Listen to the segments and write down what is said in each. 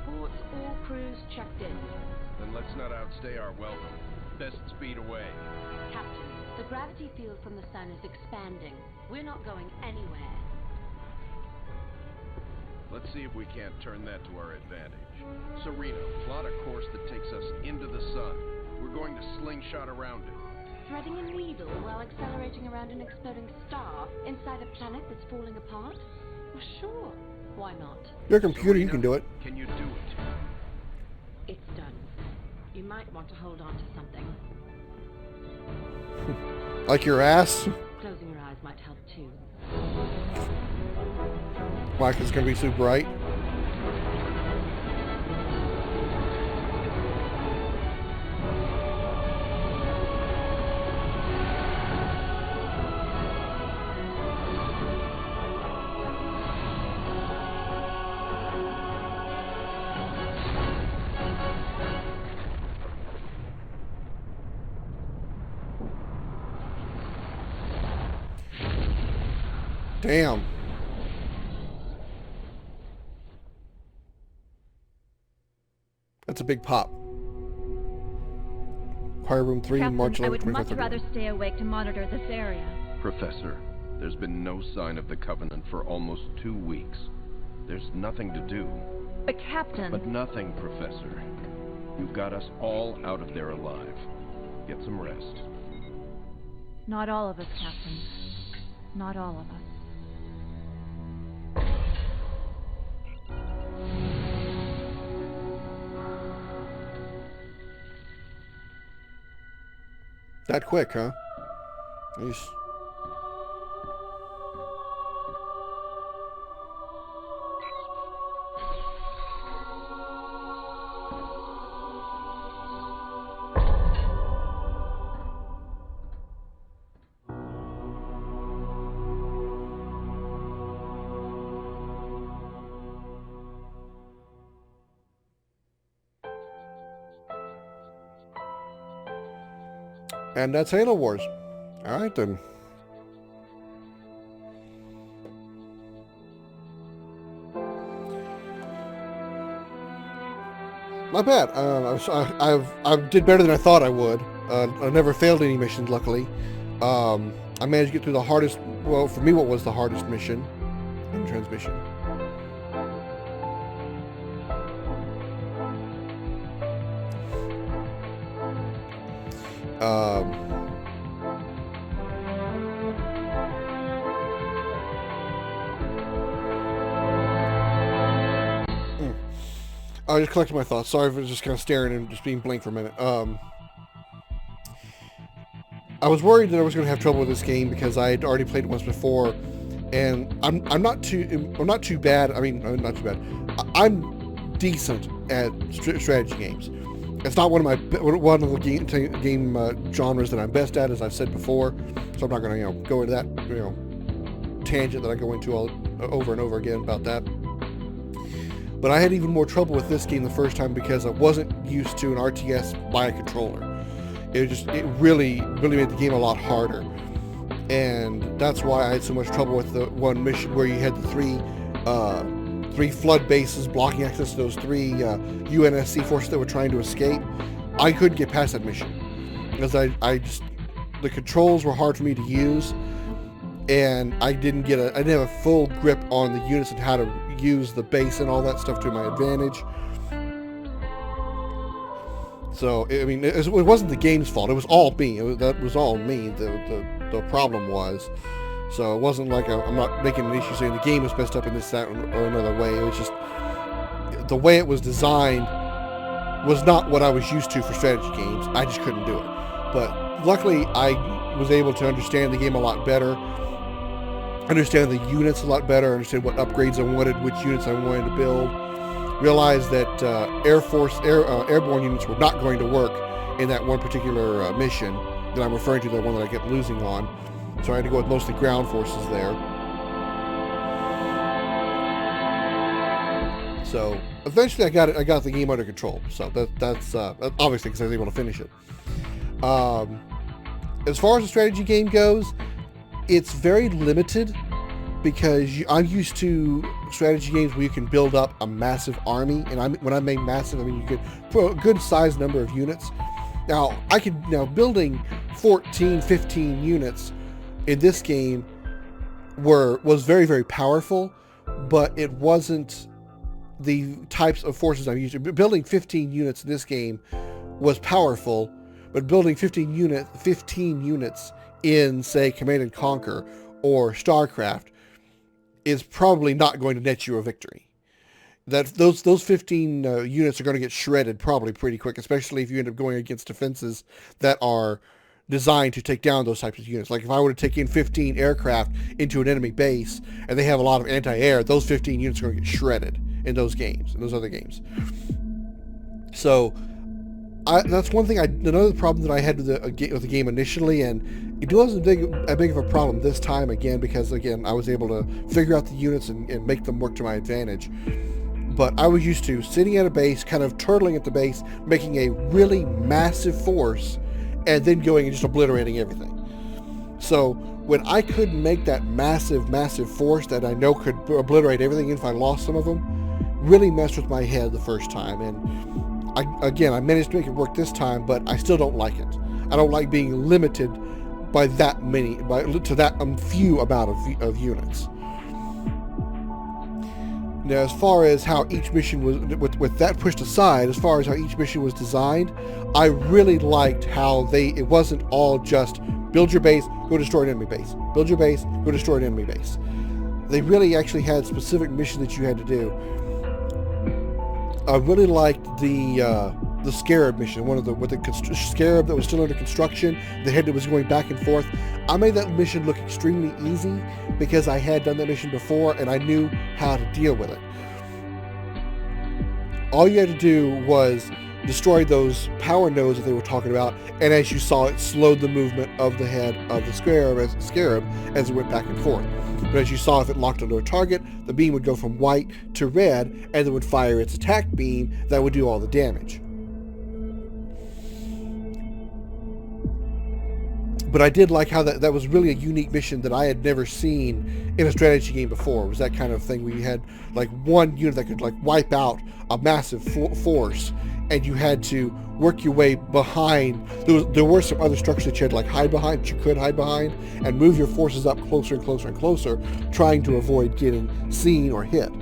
Reports, all crews checked in. Then let's not outstay our welcome. Best speed away. Captain, the gravity field from the sun is expanding. We're not going anywhere. Let's see if we can't turn that to our advantage. Sereno, plot a course that takes us into the sun. We're going to slingshot around it. Threading a needle while accelerating around an exploding star inside a planet that's falling apart? Well, sure. Why not? You're a computer, Sereno, you can do it. Can you do it? It's done. You might want to hold on to something. Like your ass? Closing your eyes might help too. Why, 'cause it's gonna be so bright? Damn. That's a big pop. Choir room 3, Captain, March 11th, I would much 25th. rather stay awake to monitor this area. Professor, there's been no sign of the Covenant for almost 2 weeks. There's nothing to do. But Captain... But nothing, Professor. You've got us all out of there alive. Get some rest. Not all of us, Captain. Not all of us. That quick, huh? Nice. And that's Halo Wars. Alright then. Not bad. I did better than I thought I would. I never failed any missions, luckily. I managed to get through the hardest, well, for me, what was the hardest mission in transmission. I was just collecting my thoughts. Sorry for just kind of staring and just being blank for a minute. I was worried that I was going to have trouble with this game because I had already played it once before, and I'm not too bad. I mean, not too bad. I'm decent at strategy games. It's not one of the game genres that I'm best at, as I've said before. So I'm not going to go into that tangent that I go into over and over again about that. But I had even more trouble with this game the first time because I wasn't used to an RTS by a controller. It really made the game a lot harder. And that's why I had so much trouble with the one mission where you had the three flood bases blocking access to those three UNSC forces that were trying to escape. I couldn't get past that mission because the controls were hard for me to use, and I didn't have a full grip on the units and how to use the base and all that stuff to my advantage. So I mean, it wasn't the game's fault. It was all me. That was all me. The problem was. So it wasn't like I'm not making an issue saying the game was messed up in this, that, or another way. It was just the way it was designed was not what I was used to for strategy games. I just couldn't do it. But luckily, I was able to understand the game a lot better, understand the units a lot better, understand what upgrades I wanted, which units I wanted to build, realize that airborne units were not going to work in that one particular mission that I'm referring to, the one that I kept losing on. So I had to go with mostly ground forces there. So eventually I got the game under control. So that's obviously because I was able to finish it. As far as the strategy game goes, it's very limited because I'm used to strategy games where you can build up a massive army, and when I mean massive, I mean you could put a good sized number of units. Now, building 14, 15 units in this game was very, very powerful, but it wasn't the types of forces I'm used to. Building 15 units in this game was powerful, but building 15 units in, say, Command and Conquer or StarCraft is probably not going to net you a victory. Those 15 units are going to get shredded probably pretty quick, especially if you end up going against defenses that are designed to take down those types of units. Like if I were to take in 15 aircraft into an enemy base and they have a lot of anti-air, those 15 units are going to get shredded in those games, in those other games. So that's one thing. Another problem that I had with the game initially, and it wasn't a big of a problem this time again, because again I was able to figure out the units and make them work to my advantage. But I was used to sitting at a base, kind of turtling at the base, making a really massive force, and then going and just obliterating everything. So when I couldn't make that massive force that I know could obliterate everything if I lost some of them, really messed with my head the first time. And I managed to make it work this time, but I still don't like it. I don't like being limited by that many, to that few amount of units. Now, as far as how each mission was, with that pushed aside, as far as how each mission was designed, I really liked how it wasn't all just build your base, go destroy an enemy base. Build your base, go destroy an enemy base. They really actually had specific missions that you had to do. I really liked the Scarab mission, with the Scarab that was still under construction, the head that was going back and forth. I made that mission look extremely easy because I had done that mission before and I knew how to deal with it. All you had to do was destroy those power nodes that they were talking about, and as you saw, it slowed the movement of the head of the Scarab as it went back and forth. But as you saw, if it locked onto a target, the beam would go from white to red, and it would fire its attack beam that would do all the damage. But I did like how that was really a unique mission that I had never seen in a strategy game before. It was that kind of thing where you had like one unit that could like wipe out a massive force, and you had to work your way behind. There were some other structures that you had to like hide behind, that you could hide behind, and move your forces up closer and closer and closer, trying to avoid getting seen or hit.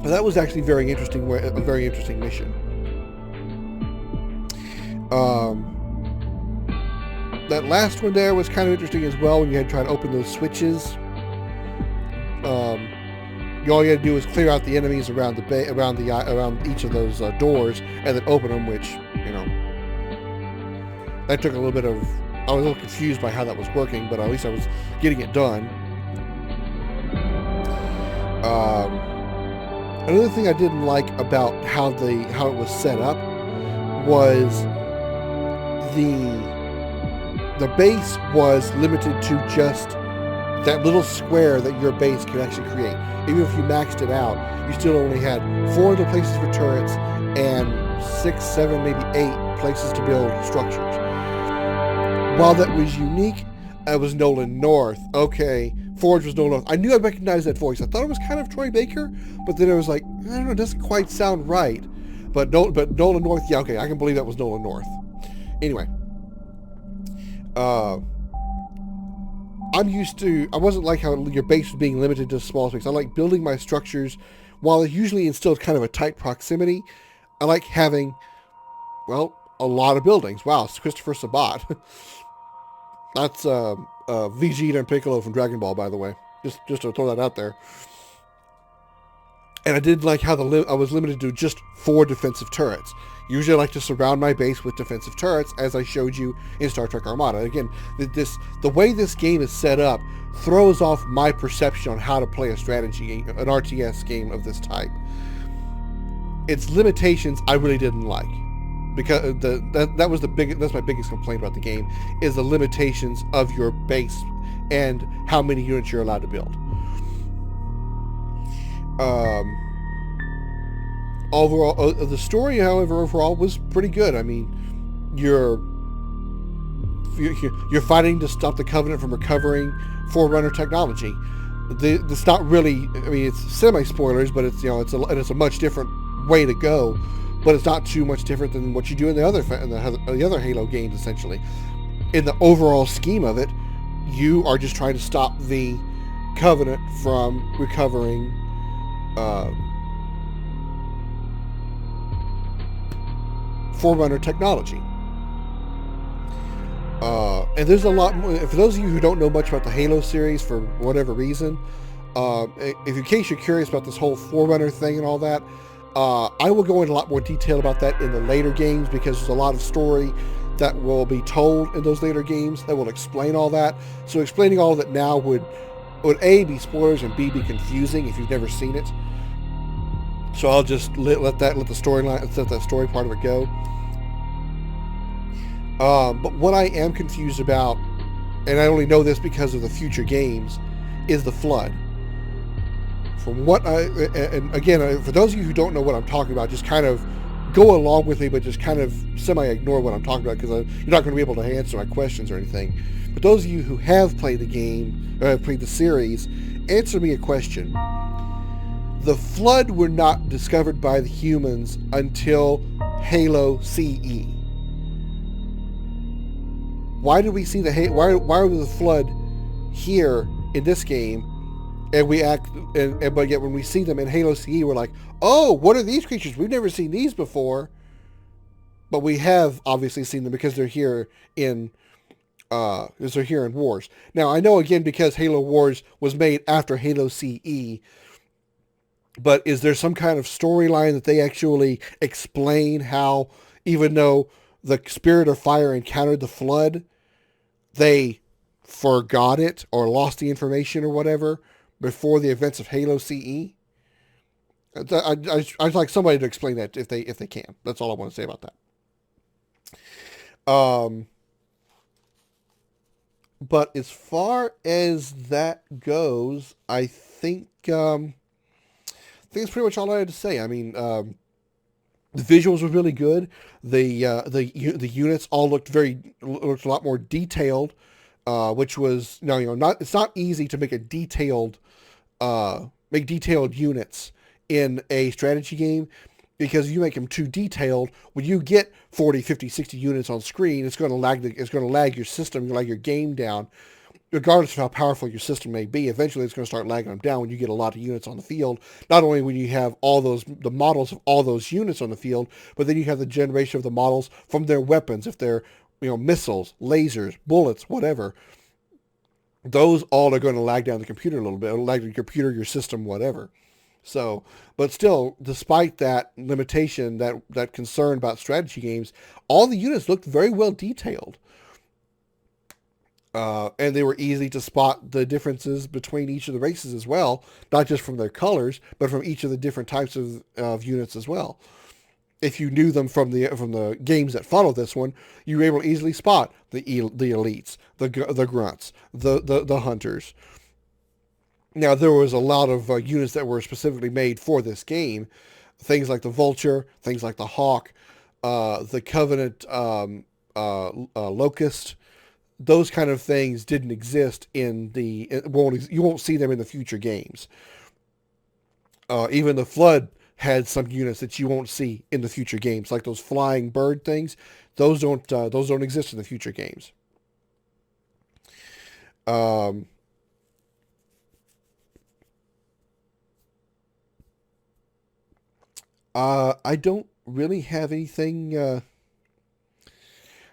So that was actually a very interesting mission. That last one there was kind of interesting as well, when you had to try to open those switches. All you had to do was clear out the enemies around each of those doors, and then open them, which, that took a little bit of... I was a little confused by how that was working, but at least I was getting it done. Another thing I didn't like about how it was set up was the base was limited to just that little square that your base could actually create. Even if you maxed it out, you still only had 4 little places for turrets and 6, 7, maybe 8 places to build structures. While that was unique, it was Nolan North. Okay, Forge was Nolan North. I knew I recognized that voice. I thought it was kind of Troy Baker, but then I was like, I don't know, it doesn't quite sound right. But Nolan North, yeah, okay, I can believe that was Nolan North. Anyway. I wasn't like how your base was being limited to a small space. I like building my structures, while it usually instills kind of a tight proximity. I like having, well, a lot of buildings. Wow, it's Christopher Sabat. That's Vegeta and Piccolo from Dragon Ball, by the way. Just to throw that out there. And I did like how I was limited to just 4 defensive turrets. Usually I like to surround my base with defensive turrets, as I showed you in Star Trek Armada. Again, the way this game is set up throws off my perception on how to play a strategy game, an RTS game of this type. Its limitations I really didn't like, because that's my biggest complaint about the game, is the limitations of your base and how many units you're allowed to build. Overall, the story, however, overall was pretty good. I mean, you're fighting to stop the Covenant from recovering Forerunner technology. it's not really. I mean, it's semi spoilers, but it's it's a much different way to go. But it's not too much different than what you do in the other Halo games. Essentially, in the overall scheme of it, you are just trying to stop the Covenant from recovering Forerunner technology. And there's a lot more. For those of you who don't know much about the Halo series for whatever reason, in case you're curious about this whole Forerunner thing and all that, I will go into a lot more detail about that in the later games, because there's a lot of story that will be told in those later games that will explain all that. So explaining all that now would A, be spoilers, and B, be confusing if you've never seen it. So I'll just let the story part of it go. But what I am confused about, and I only know this because of the future games, is the Flood. From what and again, for those of you who don't know what I'm talking about, just kind of go along with me, but just kind of semi-ignore what I'm talking about, because you're not going to be able to answer my questions or anything. But those of you who have played the game, played the series, answer me a question. The Flood were not discovered by the humans until Halo CE. Why did we see why was the Flood here in this game, and but yet when we see them in Halo CE, we're like, oh, what are these creatures? We've never seen these before. But we have obviously seen them because they're here in Wars. Now I know, again, because Halo Wars was made after Halo CE, but is there some kind of storyline that they actually explain how, even though the Spirit of Fire encountered the Flood, they forgot it or lost the information or whatever before the events of Halo CE? I'd like somebody to explain that if they can. That's all I want to say about that. But as far as that goes, I think that's pretty much all I had to say. I mean, the visuals were really good. The units all looked a lot more detailed, which was it's not easy to make detailed units in a strategy game, because you make them too detailed. When you get 40, 50, 60 units on screen, it's going to lag your system, lag your game down. Regardless of how powerful your system may be, eventually it's going to start lagging them down when you get a lot of units on the field. Not only when you have the models of all those units on the field, but then you have the generation of the models from their weapons. If they're, missiles, lasers, bullets, whatever, those all are going to lag down the computer a little bit. It'll lag the computer, your system, whatever. So, but still, despite that limitation, that concern about strategy games, all the units looked very well detailed. And they were easy to spot the differences between each of the races as well, not just from their colors, but from each of the different types of units as well. If you knew them from the games that followed this one, you were able to easily spot the elites, the grunts, the hunters. Now, there was a lot of units that were specifically made for this game, things like the Vulture, things like the Hawk, the Covenant Locust. Those kind of things didn't exist you won't see them in the future games. Even the Flood had some units that you won't see in the future games, like those flying bird things. Those don't exist in the future games. I don't really have anything.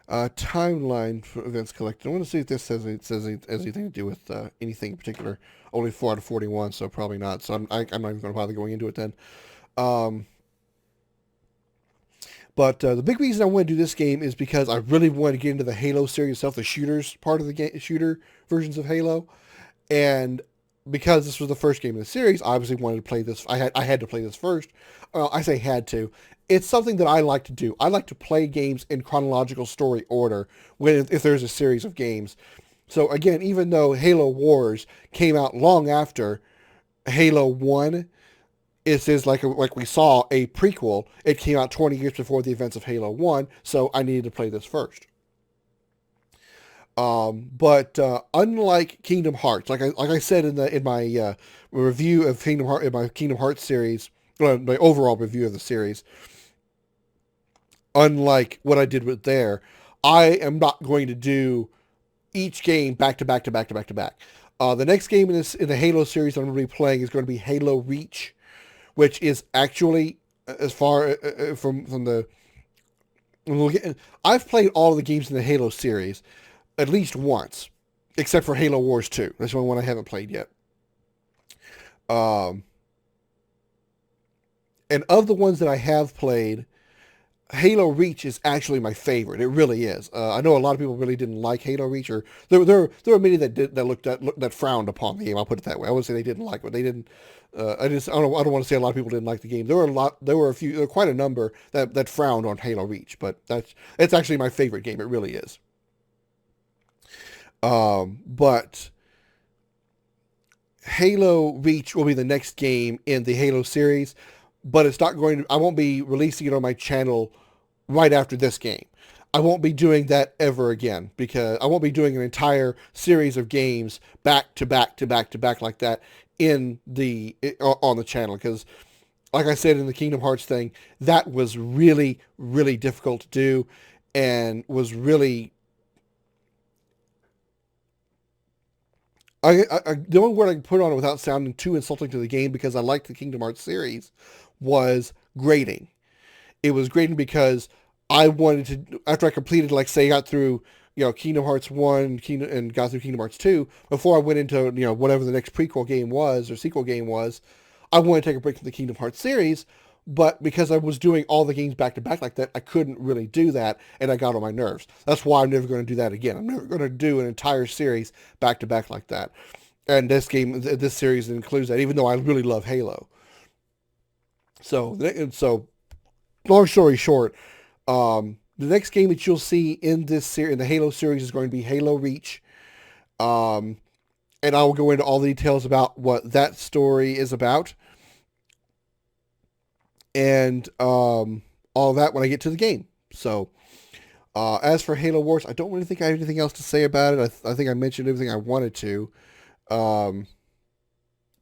Timeline for events collected. I want to see if this has anything to do with anything in particular. Only 4 out of 41, so probably not. So I'm not even going to bother going into it then. But the big reason I want to do this game is because I really want to get into the Halo series itself, the shooters part of the game, shooter versions of Halo, and because this was the first game in the series, I obviously wanted to play this. I had to play this first. I say had to. It's something that I like to do. I like to play games in chronological story order if there's a series of games. So again, even though Halo Wars came out long after Halo 1, it is like we saw a prequel. It came out 20 years before the events of Halo 1, so I needed to play this first. But unlike Kingdom Hearts, like I said in my review of Kingdom Hearts, in my Kingdom Hearts series, my overall review of the series, unlike what I did with there, I am not going to do each game back to back to back to back to back. The next game in the Halo series I'm going to be playing is going to be Halo Reach, which is actually as far from the. I've played all of the games in the Halo series at least once, except for Halo Wars 2. That's the only one I haven't played yet. And of the ones that I have played, Halo Reach is actually my favorite. It really is. I know a lot of people really didn't like Halo Reach, or there were many that frowned upon the game. I'll put it that way. I wouldn't say they didn't like it. They didn't. I don't want to say a lot of people didn't like the game. There were quite a number that frowned on Halo Reach, but it's actually my favorite game. It really is. But Halo Reach will be the next game in the Halo series, but it's not going to, I won't be releasing it on my channel right after this game. I won't be doing that ever again, because I won't be doing an entire series of games back to back to back to back like that on the channel, because like I said in the Kingdom Hearts thing, that was really, really difficult to do, and was really, the only word I can put on it without sounding too insulting to the game, because I liked the Kingdom Hearts series, was grading. It was grading because I wanted to, after I completed, like say, I got through, Kingdom Hearts 1 and got through Kingdom Hearts 2, before I went into, whatever the next prequel game was, or sequel game was, I wanted to take a break from the Kingdom Hearts series, but because I was doing all the games back to back like that, I couldn't really do that, and I got on my nerves. That's why I'm never going to do that again. I'm never going to do an entire series back to back like that. And this series includes that, even though I really love Halo. So long story short, the next game that you'll see in the Halo series is going to be Halo Reach. And I will go into all the details about what that story is about. And all that when I get to the game. So, as for Halo Wars, I don't really think I have anything else to say about it. I think I mentioned everything I wanted to.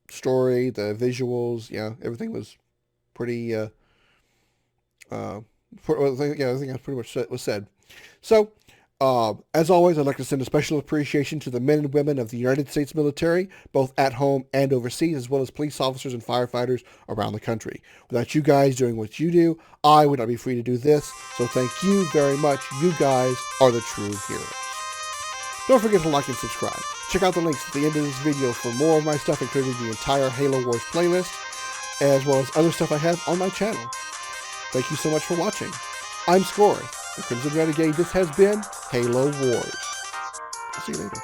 Story, the visuals, everything was pretty. I think that's pretty much was said. So, as always, I'd like to send a special appreciation to the men and women of the United States military, both at home and overseas, as well as police officers and firefighters around the country. Without you guys doing what you do, I would not be free to do this. So thank you very much. You guys are the true heroes. Don't forget to like and subscribe. Check out the links at the end of this video for more of my stuff, including the entire Halo Wars playlist, as well as other stuff I have on my channel. Thank you so much for watching. I'm Scoryth, the Crimson Renegade. This has been Halo Wars. I'll see you later.